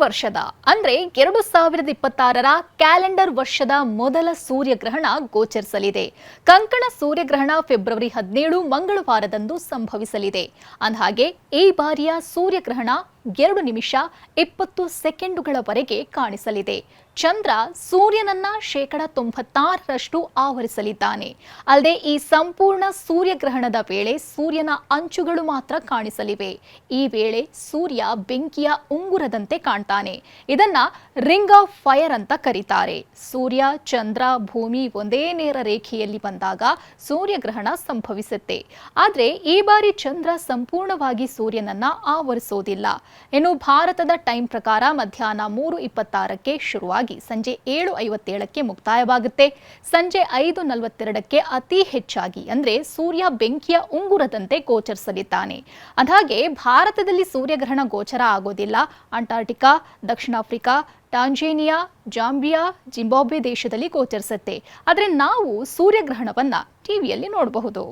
ವರ್ಷದ ಅಂದ್ರೆ 2026ರ ಕ್ಯಾಲೆಂಡರ್ ವರ್ಷದ ಮೊದಲ ಸೂರ್ಯಗ್ರಹಣ ಗೋಚರಿಸಲಿದೆ. ಕಂಕಣ ಸೂರ್ಯಗ್ರಹಣ ಫೆಬ್ರವರಿ 17 ಮಂಗಳವಾರದಂದು ಸಂಭವಿಸಲಿದೆ. ಅಂದಹಾಗೆ ಈ ಬಾರಿಯ ಸೂರ್ಯಗ್ರಹಣ 2 ನಿಮಿಷ 20 ಸೆಕೆಂಡುಗಳವರೆಗೆ ಕಾಣಿಸಲಿದೆ. ಚಂದ್ರ ಸೂರ್ಯನನ್ನ 96% ಆವರಿಸಲಿದ್ದಾನೆ. ಅಲ್ಲದೆ ಈ ಸಂಪೂರ್ಣ ಸೂರ್ಯಗ್ರಹಣದ ವೇಳೆ ಸೂರ್ಯನ ಅಂಚುಗಳು ಮಾತ್ರ ಕಾಣಿಸಲಿವೆ. ಈ ವೇಳೆ ಸೂರ್ಯ ಬೆಂಕಿಯ ಉಂಗುರದಂತೆ ಕಾಣ್ತಾನೆ. ಇದನ್ನ ರಿಂಗ್ ಆಫ್ ಫೈರ್ ಅಂತ ಕರೀತಾರೆ. ಸೂರ್ಯ, ಚಂದ್ರ, ಭೂಮಿ ಒಂದೇ ನೇರ ರೇಖೆಯಲ್ಲಿ ಬಂದಾಗ ಸೂರ್ಯಗ್ರಹಣ ಸಂಭವಿಸುತ್ತೆ. ಆದ್ರೆ ಈ ಬಾರಿ ಚಂದ್ರ ಸಂಪೂರ್ಣವಾಗಿ ಸೂರ್ಯನನ್ನ ಆವರಿಸೋದಿಲ್ಲ. ಇನ್ನು ಭಾರತದ ಟೈಮ್ ಪ್ರಕಾರ ಮಧ್ಯಾಹ್ನ 3:26ಕ್ಕೆ ಶುರುವಾಗಿ ಸಂಜೆ 7:57ಕ್ಕೆ ಮುಕ್ತಾಯವಾಗುತ್ತೆ. ಸಂಜೆ 5:42ಕ್ಕೆ ಅತಿ ಹೆಚ್ಚಾಗಿ ಅಂದ್ರೆ ಸೂರ್ಯ ಬೆಂಕಿಯ ಉಂಗುರದಂತೆ ಗೋಚರಿಸಲಿದ್ದಾನೆ. ಅಂದಹಾಗೆ ಭಾರತದಲ್ಲಿ ಸೂರ್ಯಗ್ರಹಣ ಗೋಚರ ಆಗೋದಿಲ್ಲ. ಅಂಟಾರ್ಟಿಕಾ, ದಕ್ಷಿಣ ಆಫ್ರಿಕಾ, ಟಾಂಜೇನಿಯಾ, ಜಾಂಬಿಯಾ, ಜಿಂಬಾಬ್ವೆ ದೇಶದಲ್ಲಿ ಗೋಚರಿಸುತ್ತೆ. ಆದರೆ ನಾವು ಸೂರ್ಯಗ್ರಹಣವನ್ನ ಟಿವಿಯಲ್ಲಿ ನೋಡಬಹುದು.